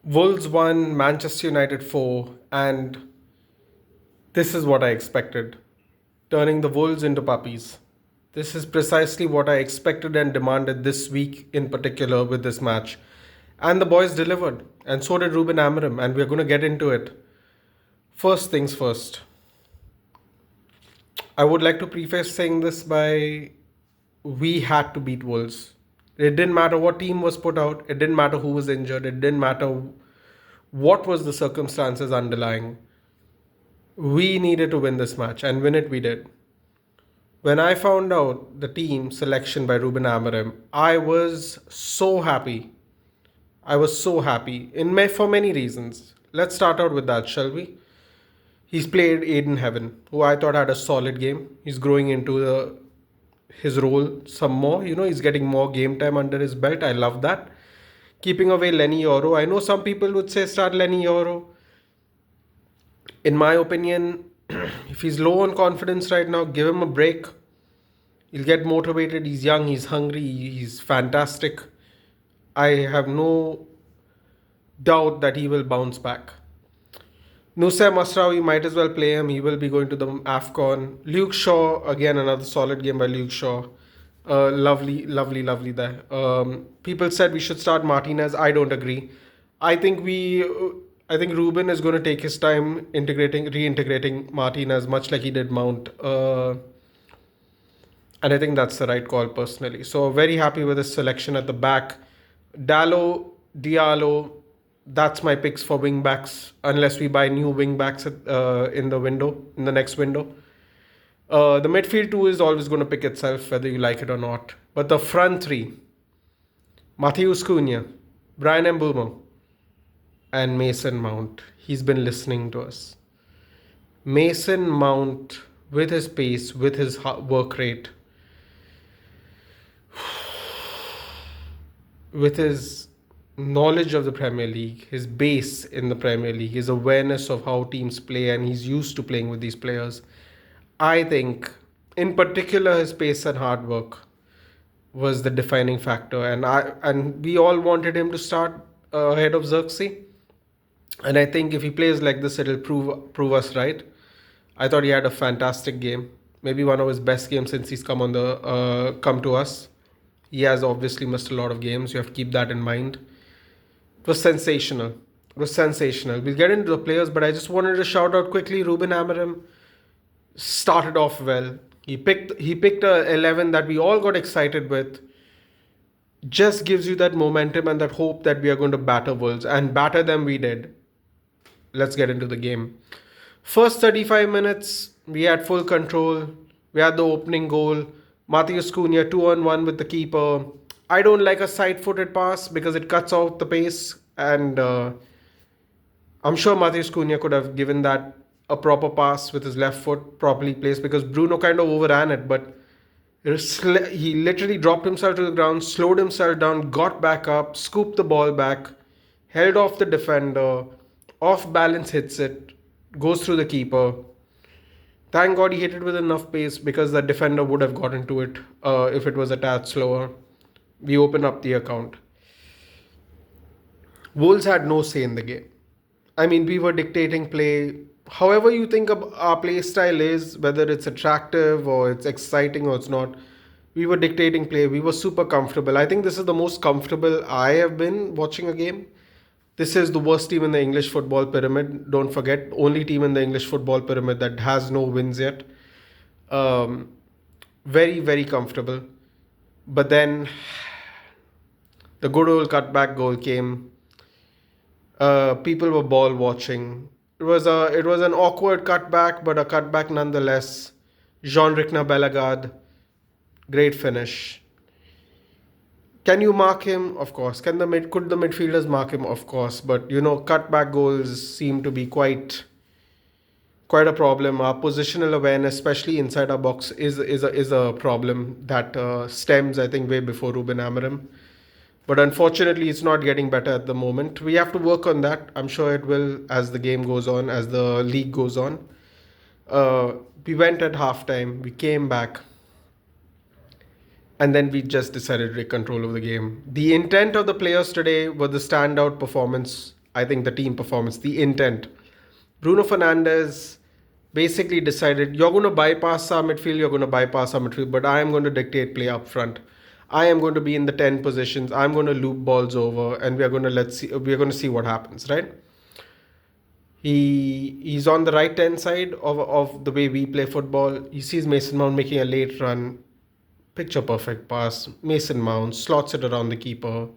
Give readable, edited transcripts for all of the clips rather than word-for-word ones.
Wolves won, Manchester United 4, and this is what I expected, turning the Wolves into puppies. This is precisely what I expected and demanded this week in particular with this match. And the boys delivered, and so did Ruben Amorim, and we're going to get into it. First things first, I would like to preface saying this by we had to beat Wolves. It didn't matter what team was put out, it didn't matter who was injured, it didn't matter what was the circumstances underlying. We needed to win this match, and win it we did. When I found out the team selection by Ruben Amorim, I was so happy. I was so happy for many reasons. Let's start out with that, shall we? He's played Aiden Heaven, who I thought had a solid game. He's growing into his role some more. He's getting more game time under his belt. I love that. Keeping away Lenny Yoro. I know some people would say start Lenny Yoro. In my opinion, if he's low on confidence right now, give him a break. He'll get motivated. He's young, he's hungry, he's fantastic. I have no doubt that he will bounce back. Nusay Masraoui, might as well play him. He will be going to the AFCON. Luke Shaw, again, another solid game by Luke Shaw. Lovely, lovely, lovely there. People said we should start Martinez. I don't agree. I think I think Ruben is going to take his time reintegrating Martinez, much like he did Mount. And I think that's the right call personally. So very happy with his selection at the back. Dallo, Diallo, that's my picks for wing backs, unless we buy new wing backs in the next window. The midfield two is always going to pick itself, whether you like it or not. But the front three, Matheus Cunha, Brian Mbeumo, and Mason Mount. He's been listening to us. Mason Mount, with his pace, with his work rate, with his knowledge of the Premier League, his base in the Premier League, his awareness of how teams play, and he's used to playing with these players. I think, in particular, his pace and hard work was the defining factor, and we all wanted him to start ahead of Xerxes. And I think if he plays like this, it'll prove us right. I thought he had a fantastic game, maybe one of his best games since he's come to us. He has obviously missed a lot of games. You have to keep that in mind. It was sensational. It was sensational. We'll get into the players, but I just wanted to shout out quickly. Ruben Amorim started off well. He picked a 11 that we all got excited with. Just gives you that momentum and that hope that we are going to batter Wolves, and batter them we did. Let's get into the game. First 35 minutes, we had full control. We had the opening goal. Matheus Cunha 2-on-1 with the keeper. I don't like a side-footed pass because it cuts out the pace, and I'm sure Matheus Cunha could have given that a proper pass with his left foot properly placed, because Bruno kind of overran it, but he literally dropped himself to the ground, slowed himself down, got back up, scooped the ball back, held off the defender, off balance hits it, goes through the keeper. Thank God he hit it with enough pace, because the defender would have gotten to it if it was a tad slower. We open up the account. Wolves had no say in the game. I mean, we were dictating play. However you think our play style is, whether it's attractive or it's exciting or it's not, we were dictating play. We were super comfortable. I think this is the most comfortable I have been watching a game. This is the worst team in the English football pyramid. Don't forget, only team in the English football pyramid that has no wins yet. Very, very comfortable. But then the good old cutback goal came. People were ball watching. It was an awkward cutback, but a cutback nonetheless. Jean-Ricna Bellegarde, great finish. Can you mark him? Of course. Could the midfielders mark him? Of course. But cutback goals seem to be quite a problem. Our positional awareness, especially inside our box, is a problem that stems, I think, way before Ruben Amorim. But unfortunately, it's not getting better at the moment. We have to work on that. I'm sure it will as the game goes on, as the league goes on. We went at halftime. We came back. And then we just decided to take control of the game. The intent of the players today was the standout performance. I think the team performance, the intent. Bruno Fernandes basically decided, you're going to bypass our midfield, you're going to bypass our midfield, but I am going to dictate play up front. I am going to be in the 10 positions. I'm going to loop balls over, and we're going to see what happens, right? He's on the right hand side of the way we play football. He sees Mason Mount making a late run, picture perfect pass. Mason Mount slots it around the keeper.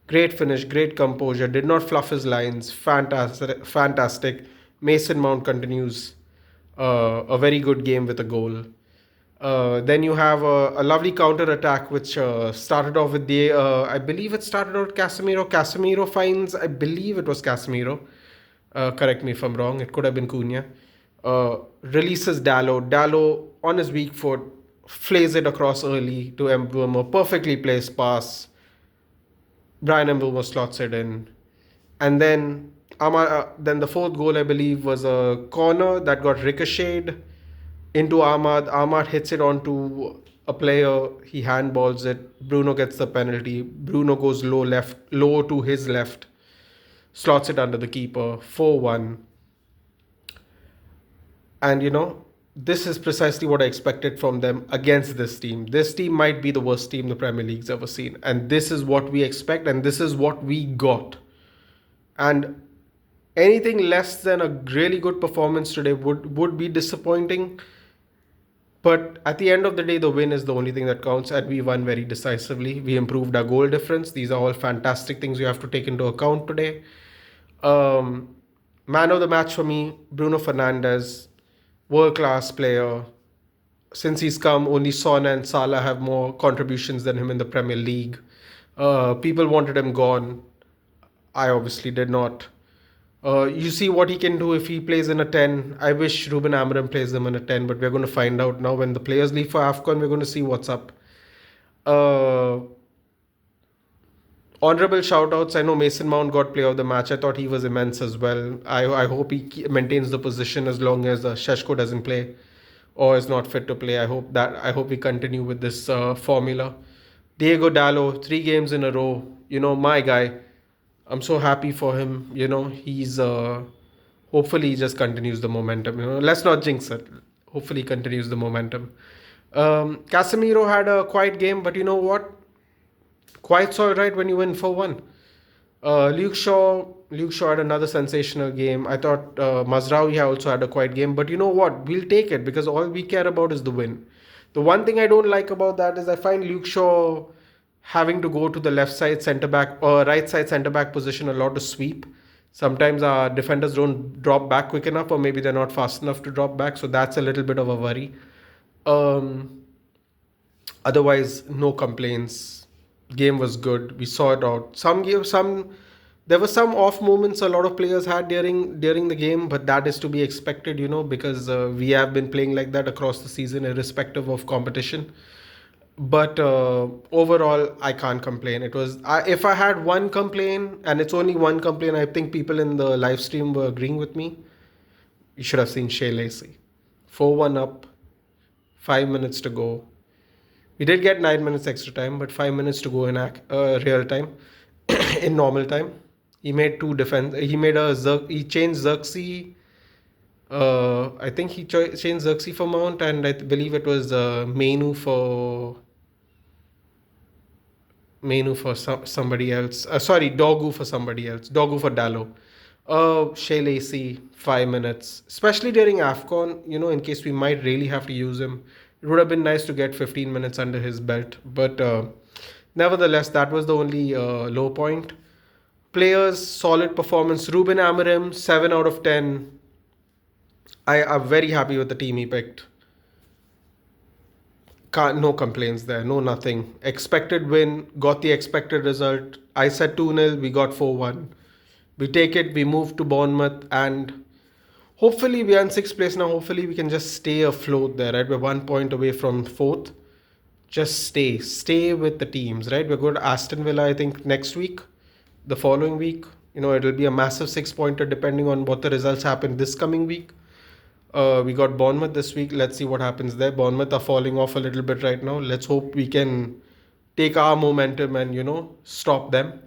Great finish, great composure. Did not fluff his lines. Fantastic, fantastic. Mason Mount continues a very good game with a goal. Then you have a lovely counter attack, which started off with I believe it started out Casemiro. Casemiro finds, I believe it was Casemiro. Correct me if I'm wrong. It could have been Cunha. Releases Dallo. Dallo on his weak foot flays it across early to Mbeumo. Perfectly placed pass. Brian Mbeumo slots it in, and then then the fourth goal I believe was a corner that got ricocheted into Ahmad. Ahmad hits it onto a player. He handballs it. Bruno gets the penalty. Bruno goes low to his left, slots it under the keeper. 4-1. And this is precisely what I expected from them against this team. This team might be the worst team the Premier League's ever seen. And this is what we expect, and this is what we got. And anything less than a really good performance today would be disappointing. But at the end of the day, the win is the only thing that counts, and we won very decisively. We improved our goal difference. These are all fantastic things you have to take into account today. Man of the match for me, Bruno Fernandes, world-class player. Since he's come, only Son and Salah have more contributions than him in the Premier League. People wanted him gone. I obviously did not. You see what he can do if he plays in a 10. I wish Ruben Amorim plays them in a 10, but we're going to find out now. When the players leave for AFCON, we're going to see what's up. Honorable shout-outs. I know Mason Mount got player of the match. I thought he was immense as well. I hope he maintains the position as long as Sheshko doesn't play or is not fit to play. I hope we continue with this formula. Diego Dallo, 3 games in a row. My guy. I'm so happy for him. He's hopefully he just continues the momentum. Let's not jinx it. Hopefully he continues the momentum. Casemiro had a quiet game, but you know what? Quiet's all right when you win 4-1. Luke Shaw had another sensational game. I thought Mazraoui also had a quiet game, but you know what? We'll take it because all we care about is the win. The one thing I don't like about that is I find Luke Shaw having to go to the left side centre back or right side centre back position a lot to sweep. Sometimes our defenders don't drop back quick enough, or maybe they're not fast enough to drop back. So that's a little bit of a worry. Otherwise, no complaints. Game was good. We saw it out. There were some off moments a lot of players had during the game, but that is to be expected, because we have been playing like that across the season, irrespective of competition. But overall, I can't complain. If I had one complaint, and it's only one complaint, I think people in the live stream were agreeing with me. You should have seen Shea Lacey. 4-1 up, 5 minutes to go. We did get 9 minutes extra time, but 5 minutes to go in real time, in normal time. He made 2 defense. He changed Xerxes. I think he changed Xerxes for Mount, and I believe it was Menu for somebody else. Dogu for somebody else. Dogu for Dallo. Shea Lacey, 5 minutes. Especially during AFCON, in case we might really have to use him. It would have been nice to get 15 minutes under his belt. But nevertheless, that was the only low point. Players, solid performance. Ruben Amorim, 7 out of 10. I am very happy with the team he picked. No complaints there, no nothing. Expected win, got the expected result. I said 2-0, we got 4-1. We take it, we move to Bournemouth, and hopefully we are in 6th place now. Hopefully we can just stay afloat there, right? We're 1 point away from 4th. Just stay with the teams, right? We're going to Aston Villa, I think, next week, the following week. It'll be a massive 6-pointer depending on what the results happen this coming week. We got Bournemouth this week. Let's see what happens there. Bournemouth are falling off a little bit right now. Let's hope we can take our momentum and, stop them.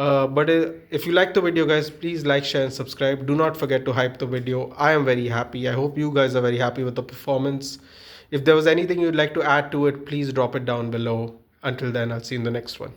But if you like the video, guys, please like, share, and subscribe. Do not forget to hype the video. I am very happy. I hope you guys are very happy with the performance. If there was anything you'd like to add to it, please drop it down below. Until then, I'll see you in the next one.